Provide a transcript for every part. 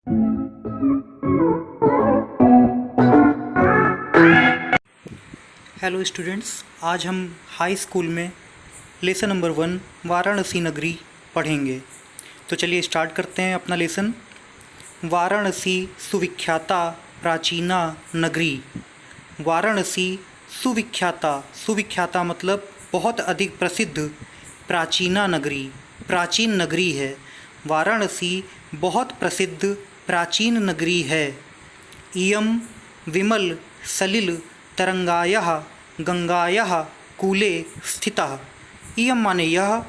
Hello students, आज हम high school में लेसन नंबर 1 वाराणसी नगरी पढ़ेंगे। तो चलिए स्टार्ट करते हैं अपना लेसन। वाराणसी सुविख्याता प्राचीना नगरी। वाराणसी सुविख्याता मतलब बहुत अधिक प्रसिद्ध। प्राचीना नगरी, प्राचीन नगरी है। वाराणसी बहुत प्रसिद्ध प्राचीन नगरी है। इयं विमल सलिल तरंगायाः गंगायाः कूले स्थितः। इयं माने यह,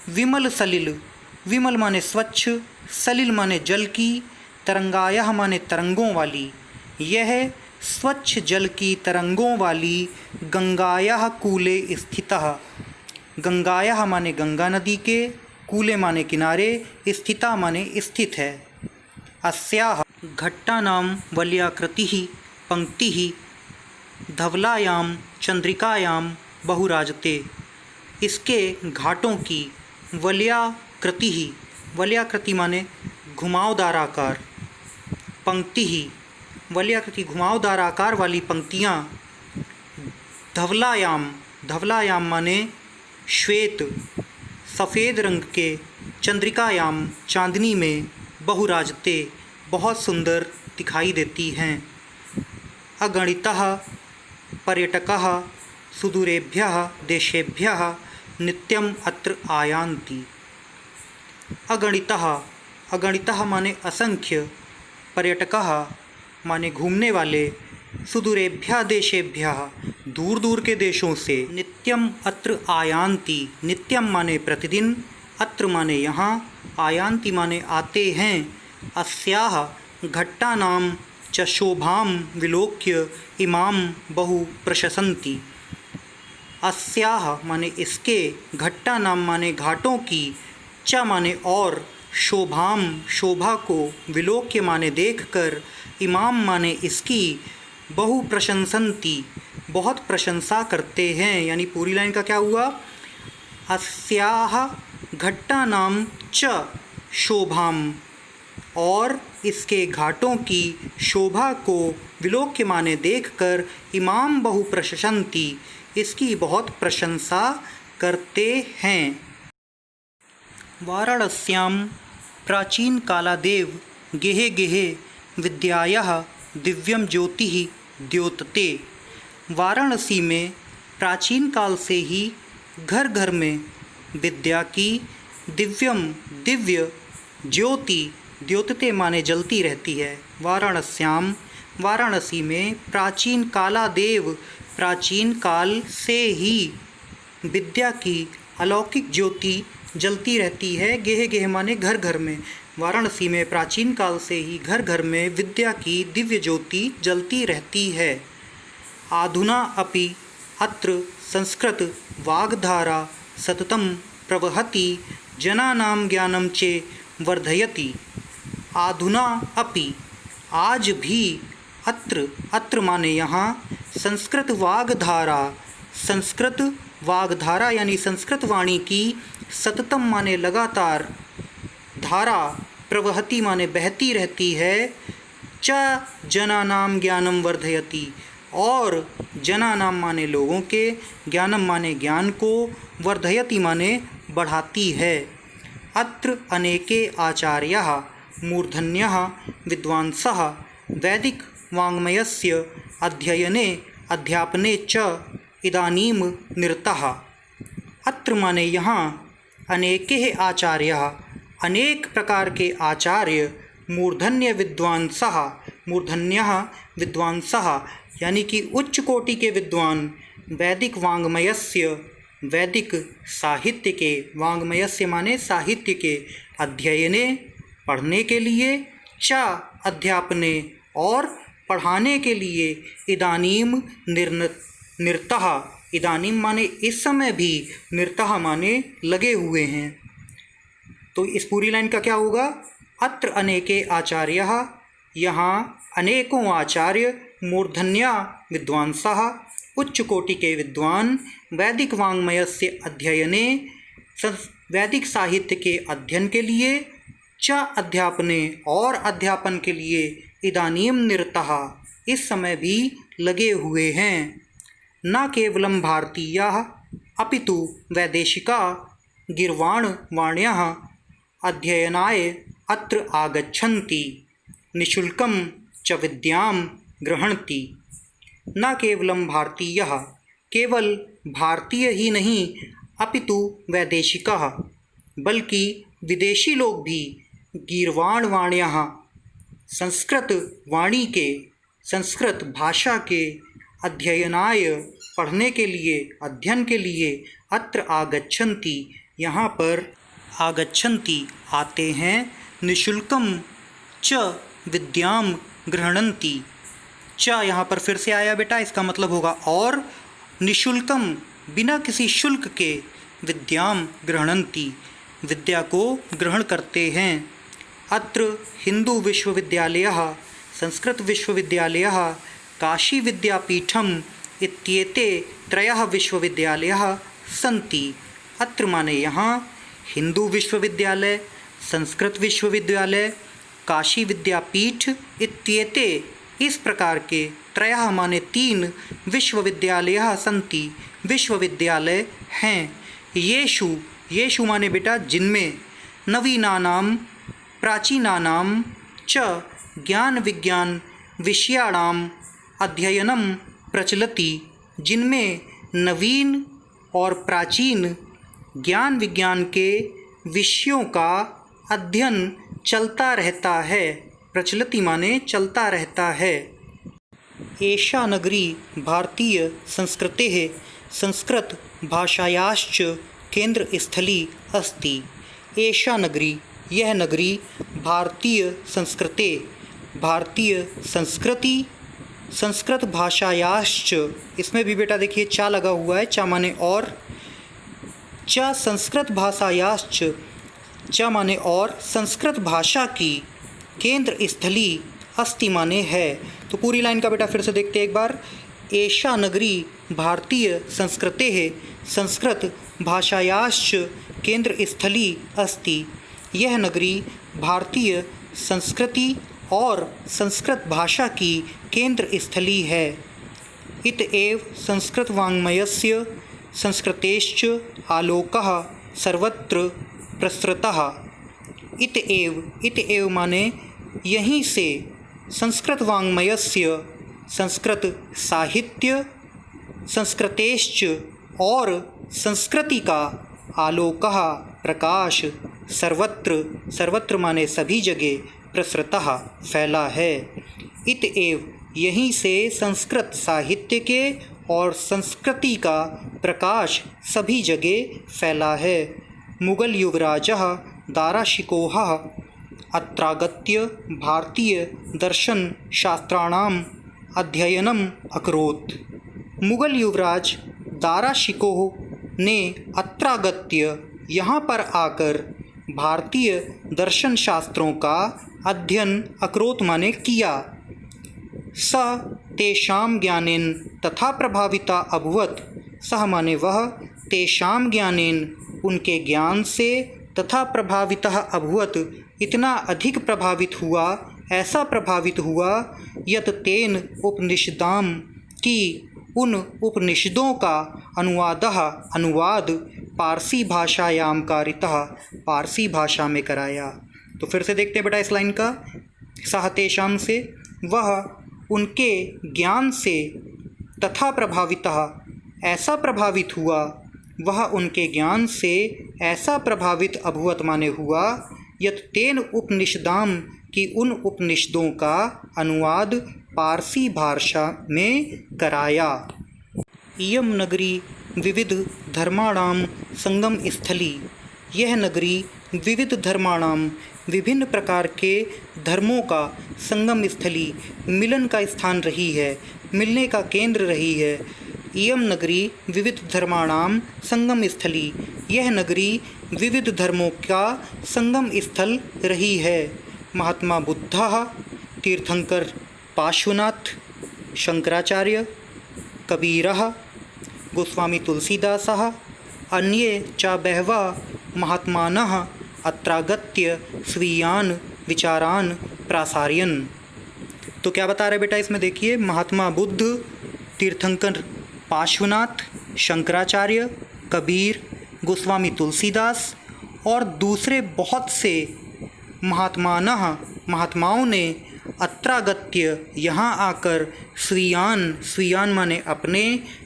विमल सलिल, विमल माने स्वच्छ, सलिल माने जल की, तरंगायाः माने तरंगों वाली। यह स्वच्छ जल की तरंगों वाली गंगायाः कूले स्थितः। गंगायाः माने गंगा नदी के, कूले माने किनारे, स्थिता माने स्थित है। अस्याः घट्टानां वलयाकृतिः पंक्तिः धवलायां चंद्रिकायां बहुराजते। इसके घाटों की वलयाकृति, वलयाकृति माने घुमावदार आकार, पंक्ति ही वलयाकृति घुमावदार आकार वाली पंक्तियाँ, धवलायाम, धवलायाम माने श्वेत सफ़ेद रंग के, चंद्रिकायाम चांदनी में, बहुराजते बहुत सुंदर दिखाई देती हैं। अगणितः पर्यटकाः सुदूरेभ्यः देशेभ्यः नित्यम् अत्र आयान्ति। अगणितः, अगणितः माने असंख्य, पर्यटकाः माने घूमने वाले, सुदूरेभ्यः देशेभ्यः दूर दूर के देशों से, नित्यम अत्र आयान्ति, नित्यम माने प्रतिदिन, अत्र माने यहाँ, आयान्ति माने आते हैं। अस्याः घट्टानां च शोभां विलोक्य इमां बहु प्रशसन्ति। अस्याः माने इसके, घट्टानां माने घाटों की, च माने और, शोभां शोभा को, विलोक्य माने देखकर, इमाम माने इसकी, बहु प्रशंसन्ति बहुत प्रशंसा करते हैं। यानी पूरी लाइन का क्या हुआ? अस्याः घट्टानां च शोभां, और इसके घाटों की शोभा को, विलोक्य माने देखकर, इमाम बहु प्रशंसन्ति इसकी बहुत प्रशंसा करते हैं। वाराणस्यां प्राचीन कालादेव गेहे गेहे विद्यायाः दिव्यम ज्योतिः द्योतते। वाराणसी में प्राचीन काल से ही घर घर में विद्या की दिव्यम दिव्य ज्योति, द्योतते माने जलती रहती है। वाराणस्याम वाराणसी में प्राचीन कालादेव प्राचीन काल से ही विद्या की अलौकिक ज्योति जलती रहती है। गेह गेह माने घर घर में। वाराणसी में प्राचीन काल से ही घर घर में विद्या की दिव्य ज्योति जलती रहती है। आधुना अपि अत्र संस्कृत वाग्धारा सततं प्रवहति जनानां ज्ञानं चे वर्धयति। आधुना अपि आज भी, अत्र, अत्र माने यहाँ, संस्कृत वाग्धारा, संस्कृत वाग्धारा यानी संस्कृत वाणी की, सततम माने लगातार, धारा, प्रवहति माने बहती रहती है, च जनानाम ज्ञानम वर्धयति, और जनानाम माने लोगों के, ज्ञानम माने ज्ञान को, वर्धयति माने बढ़ाती है। अत्र अनेके आचार्याः मूर्धन्यः विद्वांसः वैदिक वाङ्मयस्य अध्ययने अध्यापने च इदानीं निरताः। अत्र माने यहाँ, अनेके आचार्याः अनेक प्रकार के आचार्य, मूर्धन्य विद्वांसः, मूर्धन्यः विद्वांसः यानी कि उच्च कोटि के विद्वान, वैदिक वाङ्मयस्य वैदिक साहित्य के, वाङ्मयस्य माने साहित्य के, अध्ययने पढ़ने के लिए, च अध्यापने और पढ़ाने के लिए, इदानीम निरतः, इदानीम माने इस समय भी, निरतः माने लगे हुए हैं। तो इस पूरी लाइन का क्या होगा? अत्र अनेके आचार्यः, यहाँ अनेकों आचार्य, मूर्धन्या विद्वांसः उच्च कोटि के विद्वान, वैदिक वाङ्मयस्य अध्ययने वैदिक साहित्य के अध्ययन के लिए, च अध्यापने और अध्यापन के लिए इदानीं निरतः इस समय भी लगे हुए हैं। न केवलं भारतीयाः अपितु वैदेशिका गीर्वाणवाण्यः अध्ययनाय अत्र आगच्छन्ति, निःशुल्कं च विद्यां गृह्णन्ति। न केवलं भारतीयः, केवल भारतीय ही नहीं, अपितु वैदेशिकाः, बल्कि विदेशी लोग भी गीर्वाणवाण्यः संस्कृत वाणी के, संस्कृत भाषा के अध्ययनाय पढ़ने के लिए, अध्ययन के लिए अत्र आगच्छन्ति यहाँ पर आगच्छन्ति आते हैं, निःशुल्कम च विद्यां गृह्णन्ति। च यहाँ पर फिर से आया बेटा, इसका मतलब होगा और, निःशुल्कम बिना किसी शुल्क के, विद्यां गृह्णन्ति विद्या को ग्रहण करते हैं। अत्र हिंदू विश्वविद्यालयः, संस्कृत विश्वविद्यालयः, काशी विद्यापीठम इत्येते त्रयः विश्वविद्यालयः सन्ति। अत्र माने यहाँ हिंदू विश्वविद्यालय, संस्कृत विश्वविद्यालय, काशी विद्यापीठ इत्येते इस प्रकार के त्रयः माने 3 विश्वविद्यालयः सन्ति, विश्वविद्यालय हैं। येषु माने बेटा जिनमें, नवीनानां प्राचीनानां च ज्ञान विज्ञान विषयाणाम अध्ययनम प्रचलति, जिनमें नवीन और प्राचीन ज्ञान विज्ञान के विषयों का अध्ययन चलता रहता है। प्रचलति माने चलता रहता है। एषा नगरी भारतीय संस्कृतेः संस्कृत भाषायाश्च केंद्रस्थली अस्ति। एषा नगरी, यह नगरी, भारतीय संस्कृते, भारतीय संस्कृति, संस्कृत भाषायाश्च, इसमें भी बेटा देखिए चा लगा हुआ है, चा माने और, च संस्कृत भाषायाश्च, च माने और, संस्कृत भाषा की, केंद्र स्थली, अस्ति माने है। तो पूरी लाइन का बेटा फिर से देखते एक बार। एषा नगरी भारतीय संस्कृतेः संस्कृत भाषायाश्च केंद्र स्थली अस्ति। यह नगरी भारतीय संस्कृति और संस्कृत भाषा की केंद्र स्थली है। इत एव संस्कृत वाङ्मयस्य संस्कृतेश्च आलोकः सर्वत्र प्रसृतः। इत एव माने यहीं से, संस्कृत वाङ्मयस्य, संस्कृत साहित्य, संस्कृतेश्च और संस्कृति का, आलोकः प्रकाश, सर्वत्र माने सभी जगह, प्रसृतः फैला है। इत एव यहीं से संस्कृत साहित्य के और संस्कृति का प्रकाश सभी जगह फैला है। मुगल युवराजः दाराशिकोहः अत्रागत्य भारतीय दर्शन शास्त्राणाम अध्ययनम अकरोत्। मुगल युवराज दाराशिकोह ने अत्रागत्य यहाँ पर आकर भारतीय दर्शन शास्त्रों का अध्ययन अकरोत् माने किया। स तेषां ज्ञानेन तथा प्रभाविता अभवत्। सह माने वह, तेषां ज्ञानेन उनके ज्ञान से, तथा प्रभावितः अभवत् इतना अधिक प्रभावित हुआ, ऐसा प्रभावित हुआ, यत तेन उपनिषदाम की उन उपनिषदों का अनुवाद पारसी भाषायाम कारितः, पारसी भाषा में कराया। तो फिर से देखते हैं बेटा इस लाइन का। सह तेषां से, वह उनके ज्ञान से, तथा प्रभावितः ऐसा प्रभावित हुआ, वह उनके ज्ञान से ऐसा प्रभावित अभवत माने हुआ, यत तेन उपनिषदाम की उन उपनिषदों का अनुवाद पारसी भाषा में कराया। इयं नगरी विविध धर्माणाम संगम स्थली। यह नगरी विविध धर्माणाम, विभिन्न प्रकार के धर्मों का, संगम स्थली, मिलन का स्थान रही है, मिलने का केंद्र रही है। इयं नगरी विविध धर्माणाम संगम स्थली। यह नगरी विविध धर्मों का संगम स्थल रही है। महात्मा बुद्धः, तीर्थंकर पार्श्वनाथ, शंकराचार्य, कबीरः, गोस्वामी तुलसीदासः, अन्ये च बहवः महात्मानः अत्रागत्य स्वीयान विचारान प्रासार्यन। तो क्या बता रहे बेटा इसमें देखिए, महात्मा बुद्ध, तीर्थंकर पार्श्वनाथ, शंकराचार्य, कबीर, गोस्वामी तुलसीदास और दूसरे बहुत से महात्माओं ने अत्रागत्य यहाँ आकर स्वीयान माने अपने,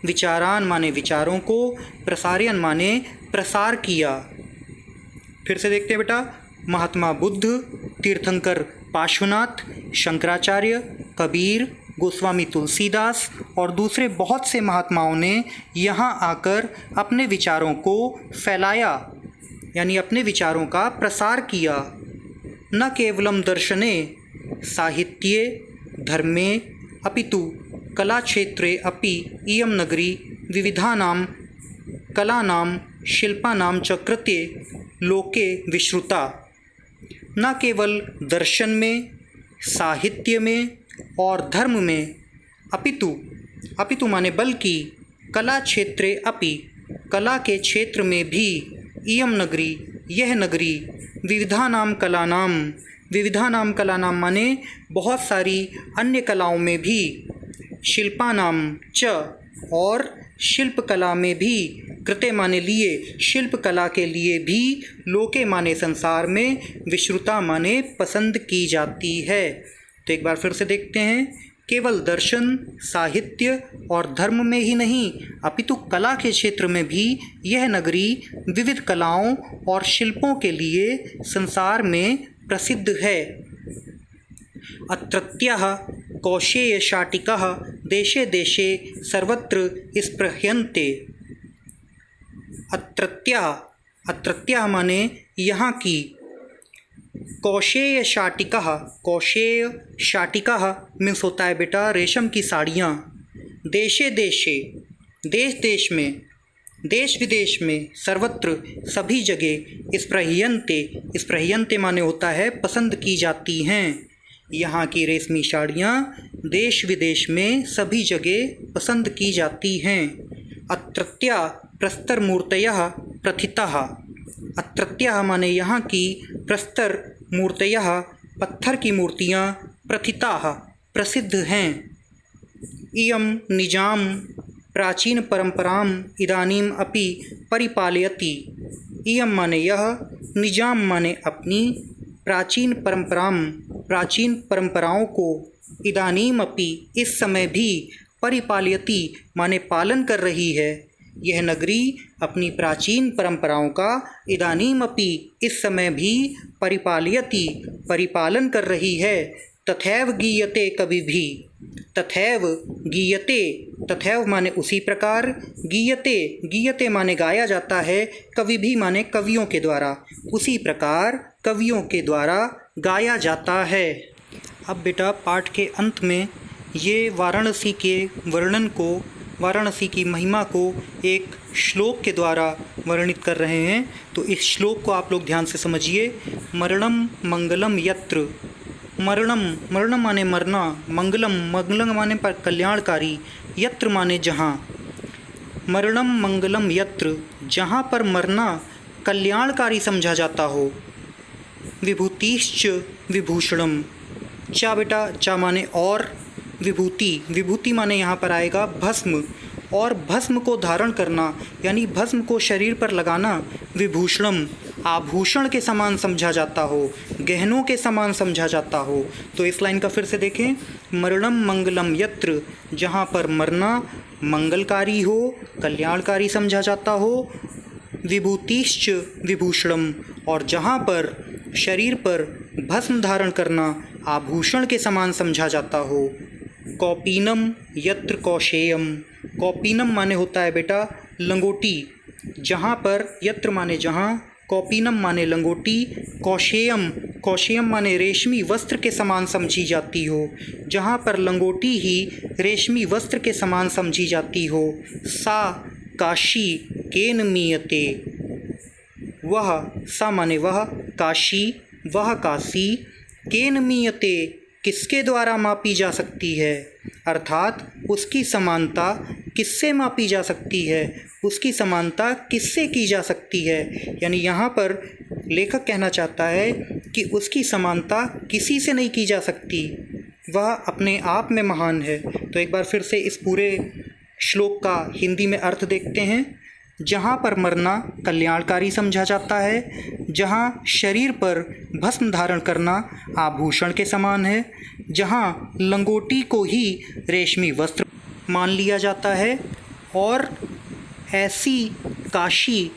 विचारान माने विचारों को, प्रसार्यन माने प्रसार किया। फिर से देखते हैं बेटा, महात्मा बुद्ध, तीर्थंकर पार्श्वनाथ, शंकराचार्य, कबीर, गोस्वामी तुलसीदास और दूसरे बहुत से महात्माओं ने यहाँ आकर अपने विचारों को फैलाया, यानी अपने विचारों का प्रसार किया। न केवलम दर्शने साहित्ये धर्मे अपितु कलाक्षेत्रे अपि इयं नगरी विविधानां कलानां शिल्पानां च कृते लोके विश्रुता। न केवल दर्शन में, साहित्य में और धर्म में, अपितु माने बल्कि कला क्षेत्रे अपि कला के क्षेत्र में भी, इयम नगरी यह नगरी, विविधानाम कलानाम माने बहुत सारी अन्य कलाओं में भी, शिल्पानाम च और शिल्प कला में भी, कृते माने लिए, शिल्प कला के लिए भी, लोके माने संसार में, विश्रुता माने पसंद की जाती है। तो एक बार फिर से देखते हैं, केवल दर्शन, साहित्य और धर्म में ही नहीं अपितु कला के क्षेत्र में भी यह नगरी विविध कलाओं और शिल्पों के लिए संसार में प्रसिद्ध है। अत्रत्यः कौशेयशाटिकाः देशे देशे सर्वत्र स्पृह्यन्ते। अत्रत्यः माने यहाँ की, कौशेय शाटिका मीन्स होता है बेटा रेशम की साड़ियाँ। देशे देशे देश में, देश विदेश में, सर्वत्र सभी जगह, स्पृह्यन्ते माने होता है पसंद की जाती हैं। यहाँ की रेशमी साड़ियाँ देश विदेश में सभी जगह पसंद की जाती हैं। अत्रत्या प्रस्तर मूर्तयः प्रथिताः। अत्रत्या माने यहाँ की, प्रस्तर मूर्तयः पत्थर की मूर्तियाँ, प्रथिताः प्रसिद्ध हैं। इयं निजाम प्राचीन परंपराम इदानीम अपि परिपालयति। इयं माने यह, निजाम माने अपनी, प्राचीन परंपराओं को, इदानीम अपि इस समय भी, परिपालयति माने पालन कर रही है। यह नगरी अपनी प्राचीन परंपराओं का इदानीम अपि इस समय भी, परिपालयति माने कर रही है। तथैव गीयते कवि भी, तथैव गीयते, तथैव माने उसी प्रकार, गीयते माने गाया जाता है, कवि भी माने कवियों के द्वारा, उसी प्रकार कवियों के द्वारा गाया जाता है। अब बेटा पाठ के अंत में ये वाराणसी के वर्णन को, वाराणसी की महिमा को एक श्लोक के द्वारा वर्णित कर रहे हैं। तो इस श्लोक को आप लोग ध्यान से समझिए। मरणम मंगलम यत्र, मरणम माने मरना, मंगलम माने पर कल्याणकारी, यत्र माने जहाँ। मरणम मंगलम यत्र, जहाँ पर मरना कल्याणकारी समझा जाता हो। विभूतिश्च विभूषणम, चा बेटा, चा माने और, विभूति माने यहाँ पर आएगा भस्म, और भस्म को धारण करना यानी भस्म को शरीर पर लगाना, विभूषणम आभूषण के समान समझा जाता हो, गहनों के समान समझा जाता हो। तो इस लाइन का फिर से देखें, मरणम मंगलम यत्र, जहाँ पर मरना मंगलकारी हो, कल्याणकारी समझा जाता हो। विभूतिश्च विभूषणम, और जहाँ पर शरीर पर भस्म धारण करना आभूषण के समान समझा जाता हो। कौपीनम यत्र कौशेयम, कौपीनम माने होता है बेटा लंगोटी, जहाँ पर, यत्र माने जहाँ, कौपीनम माने लंगोटी, कौशेयम माने रेशमी वस्त्र के समान समझी जाती हो, जहाँ पर लंगोटी ही रेशमी वस्त्र के समान समझी जाती हो। सा काशी केन मीयते, वह, सा माने वह, काशी वह काशी, केन मीयते किसके द्वारा मापी जा सकती है, अर्थात उसकी समानता किससे मापी जा सकती है, उसकी समानता किससे की जा सकती है। यानी यहाँ पर लेखक कहना चाहता है कि उसकी समानता किसी से नहीं की जा सकती, वह अपने आप में महान है। तो एक बार फिर से इस पूरे श्लोक का हिंदी में अर्थ देखते हैं। जहाँ पर मरना कल्याणकारी समझा जाता है, जहाँ शरीर पर भस्म धारण करना आभूषण के समान है, जहाँ लंगोटी को ही रेशमी वस्त्र मान लिया जाता है, और ऐसी काशी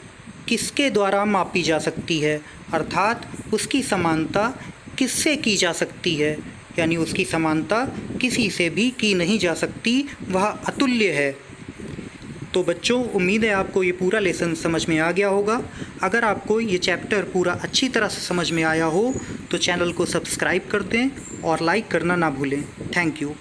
किसके द्वारा मापी जा सकती है, अर्थात उसकी समानता किससे की जा सकती है, यानी उसकी समानता किसी से भी की नहीं जा सकती, वह अतुल्य है। तो बच्चों, उम्मीद है आपको ये पूरा लेसन समझ में आ गया होगा। अगर आपको ये चैप्टर पूरा अच्छी तरह से समझ में आया हो तो चैनल को सब्सक्राइब कर दें और लाइक करना ना भूलें। Thank you.